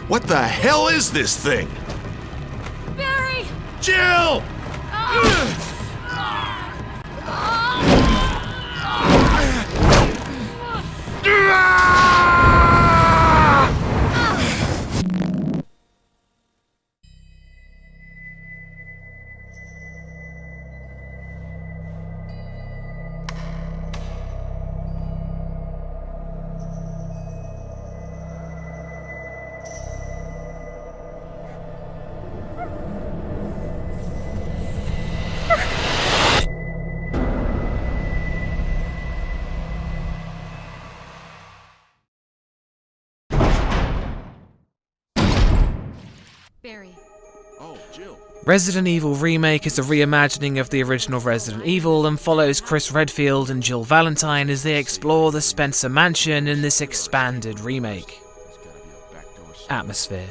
What the hell is this thing? Barry! Jill! Barry. Oh, Jill. Resident Evil Remake is a reimagining of the original Resident Evil and follows Chris Redfield and Jill Valentine as they explore the Spencer Mansion in this expanded remake. Atmosphere.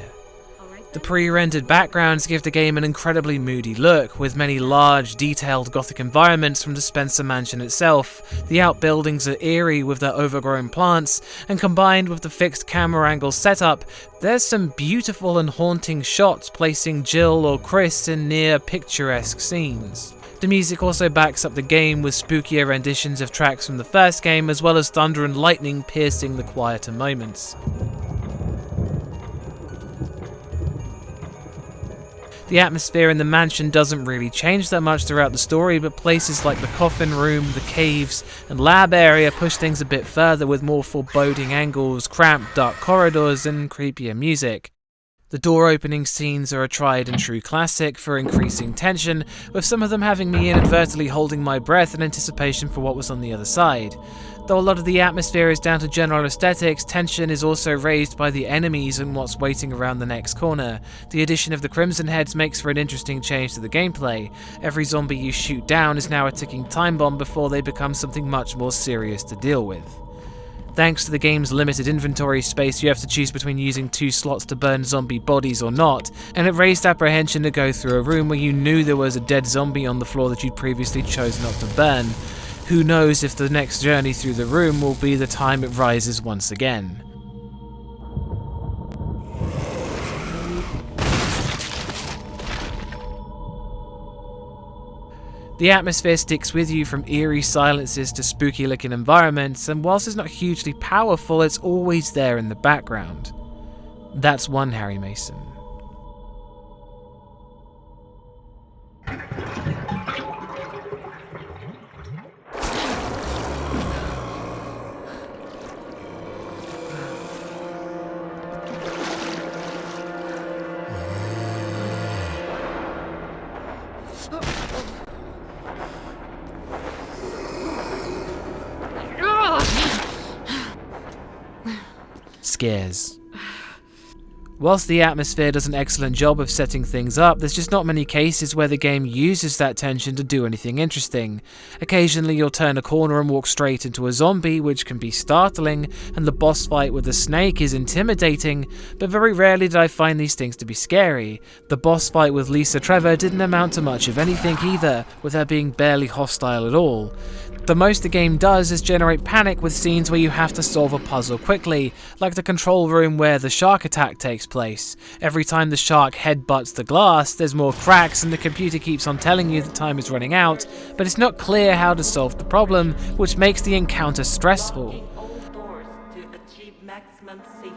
The pre-rendered backgrounds give the game an incredibly moody look, with many large, detailed Gothic environments from the Spencer Mansion itself. The outbuildings are eerie with their overgrown plants, and combined with the fixed camera angle setup, there's some beautiful and haunting shots placing Jill or Chris in near picturesque scenes. The music also backs up the game with spookier renditions of tracks from the first game, as well as thunder and lightning piercing the quieter moments. The atmosphere in the mansion doesn't really change that much throughout the story, but places like the coffin room, the caves, and lab area push things a bit further with more foreboding angles, cramped dark corridors, and creepier music. The door opening scenes are a tried and true classic for increasing tension, with some of them having me inadvertently holding my breath in anticipation for what was on the other side. Though a lot of the atmosphere is down to general aesthetics, tension is also raised by the enemies and what's waiting around the next corner. The addition of the Crimson Heads makes for an interesting change to the gameplay. Every zombie you shoot down is now a ticking time bomb before they become something much more serious to deal with. Thanks to the game's limited inventory space, you have to choose between using 2 slots to burn zombie bodies or not, and it raised apprehension to go through a room where you knew there was a dead zombie on the floor that you'd previously chosen not to burn. Who knows if the next journey through the room will be the time it rises once again. The atmosphere sticks with you from eerie silences to spooky looking environments, and whilst it's not hugely powerful, it's always there in the background. That's one Harry Mason. Scares. Whilst the atmosphere does an excellent job of setting things up, there's just not many cases where the game uses that tension to do anything interesting. Occasionally you'll turn a corner and walk straight into a zombie, which can be startling, and the boss fight with the snake is intimidating, but very rarely did I find these things to be scary. The boss fight with Lisa Trevor didn't amount to much of anything either, with her being barely hostile at all. The most the game does is generate panic with scenes where you have to solve a puzzle quickly, like the control room where the shark attack takes place. Every time the shark headbutts the glass, there's more cracks and the computer keeps on telling you the time is running out, but it's not clear how to solve the problem, which makes the encounter stressful. All doors to achieve maximum safety.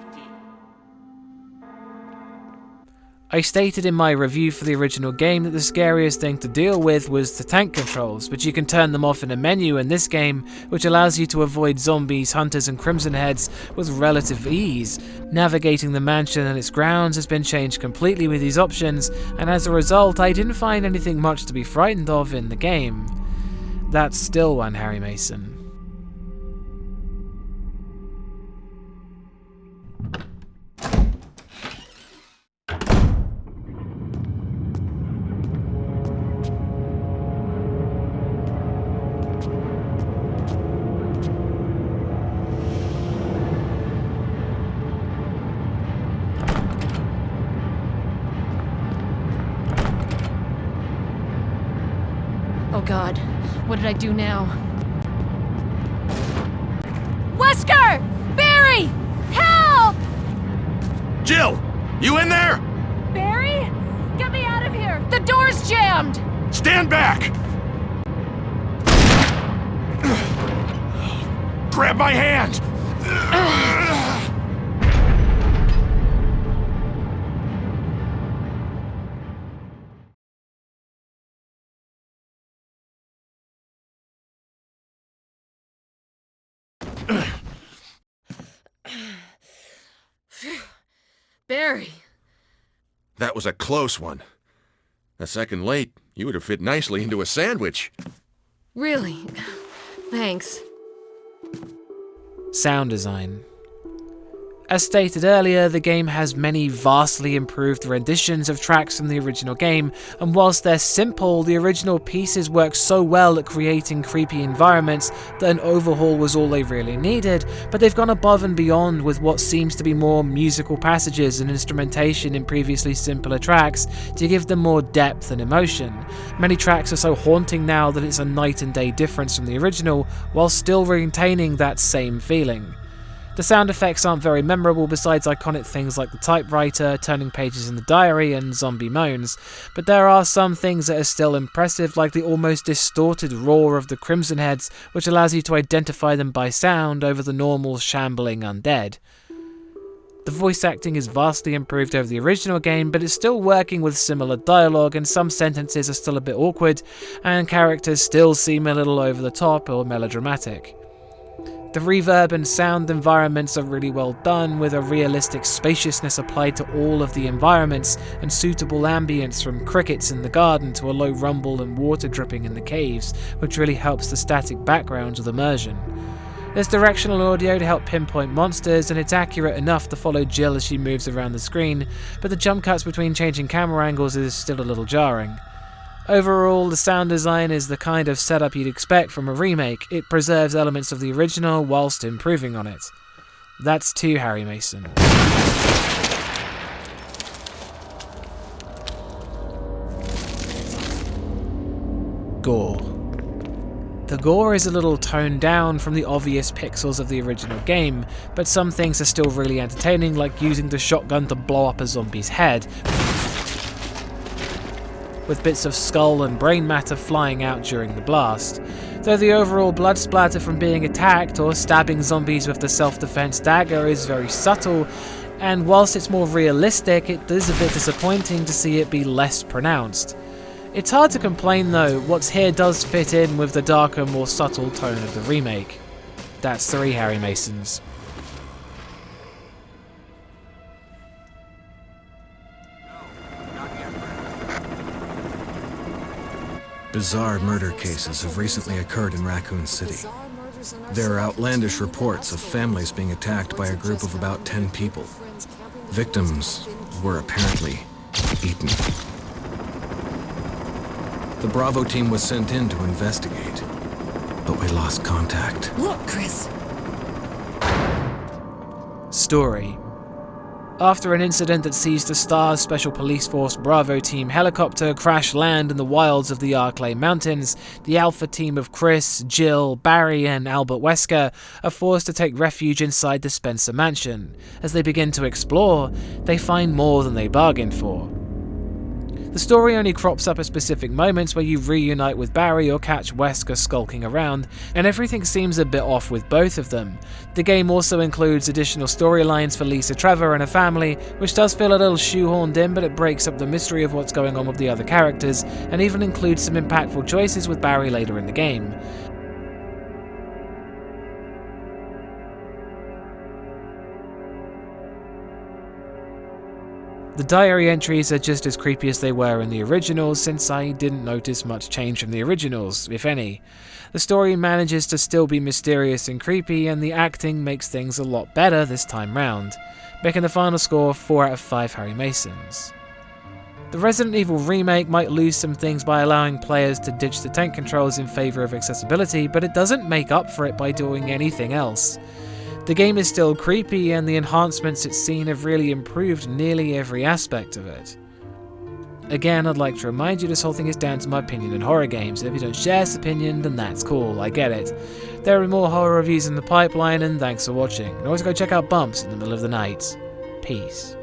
I stated in my review for the original game that the scariest thing to deal with was the tank controls, but you can turn them off in a menu in this game, which allows you to avoid zombies, hunters and Crimson Heads with relative ease. Navigating the mansion and its grounds has been changed completely with these options, and as a result I didn't find anything much to be frightened of in the game. That's still one Harry Mason. Oh God, what did I do now? Wesker! Barry! Help! Jill! You in there? Barry? Get me out of here! The door's jammed! Stand back! Grab my hand! Barry. That was a close one. A second late, you would have fit nicely into a sandwich. Really? Thanks. Sound design. As stated earlier, the game has many vastly improved renditions of tracks from the original game, and whilst they're simple, the original pieces work so well at creating creepy environments that an overhaul was all they really needed, but they've gone above and beyond with what seems to be more musical passages and instrumentation in previously simpler tracks to give them more depth and emotion. Many tracks are so haunting now that it's a night and day difference from the original, while still retaining that same feeling. The sound effects aren't very memorable besides iconic things like the typewriter, turning pages in the diary, and zombie moans, but there are some things that are still impressive, like the almost distorted roar of the Crimson Heads, which allows you to identify them by sound over the normal shambling undead. The voice acting is vastly improved over the original game, but it's still working with similar dialogue, and some sentences are still a bit awkward, and characters still seem a little over the top or melodramatic. The reverb and sound environments are really well done, with a realistic spaciousness applied to all of the environments and suitable ambience from crickets in the garden to a low rumble and water dripping in the caves, which really helps the static backgrounds with immersion. There's directional audio to help pinpoint monsters, and it's accurate enough to follow Jill as she moves around the screen, but the jump cuts between changing camera angles is still a little jarring. Overall, the sound design is the kind of setup you'd expect from a remake. It preserves elements of the original whilst improving on it. That's 2 Harry Mason. Gore. The gore is a little toned down from the obvious pixels of the original game, but some things are still really entertaining, like using the shotgun to blow up a zombie's head, with bits of skull and brain matter flying out during the blast. Though the overall blood splatter from being attacked or stabbing zombies with the self-defense dagger is very subtle, and whilst it's more realistic, it is a bit disappointing to see it be less pronounced. It's hard to complain though, what's here does fit in with the darker, more subtle tone of the remake. That's 3 Harry Masons. Bizarre murder cases have recently occurred in Raccoon City. There are outlandish reports of families being attacked by a group of about 10 people. Victims were apparently eaten. The Bravo team was sent in to investigate, but we lost contact. Look, Chris! Story. After an incident that sees the S.T.A.R.S Special Police Force Bravo team helicopter crash land in the wilds of the Arklay Mountains, the Alpha team of Chris, Jill, Barry, and Albert Wesker are forced to take refuge inside the Spencer mansion. As they begin to explore, they find more than they bargained for. The story only crops up at specific moments where you reunite with Barry or catch Wesker skulking around, and everything seems a bit off with both of them. The game also includes additional storylines for Lisa Trevor and her family, which does feel a little shoehorned in, but it breaks up the mystery of what's going on with the other characters, and even includes some impactful choices with Barry later in the game. The diary entries are just as creepy as they were in the originals, since I didn't notice much change from the originals, if any. The story manages to still be mysterious and creepy, and the acting makes things a lot better this time round, making the final score 4 out of 5 Harry Masons. The Resident Evil remake might lose some things by allowing players to ditch the tank controls in favour of accessibility, but it doesn't make up for it by doing anything else. The game is still creepy, and the enhancements it's seen have really improved nearly every aspect of it. Again, I'd like to remind you this whole thing is down to my opinion in horror games, and if you don't share this opinion, then that's cool, I get it. There are more horror reviews in the pipeline, and thanks for watching. And always go check out Bumps in the Middle of the Night. Peace.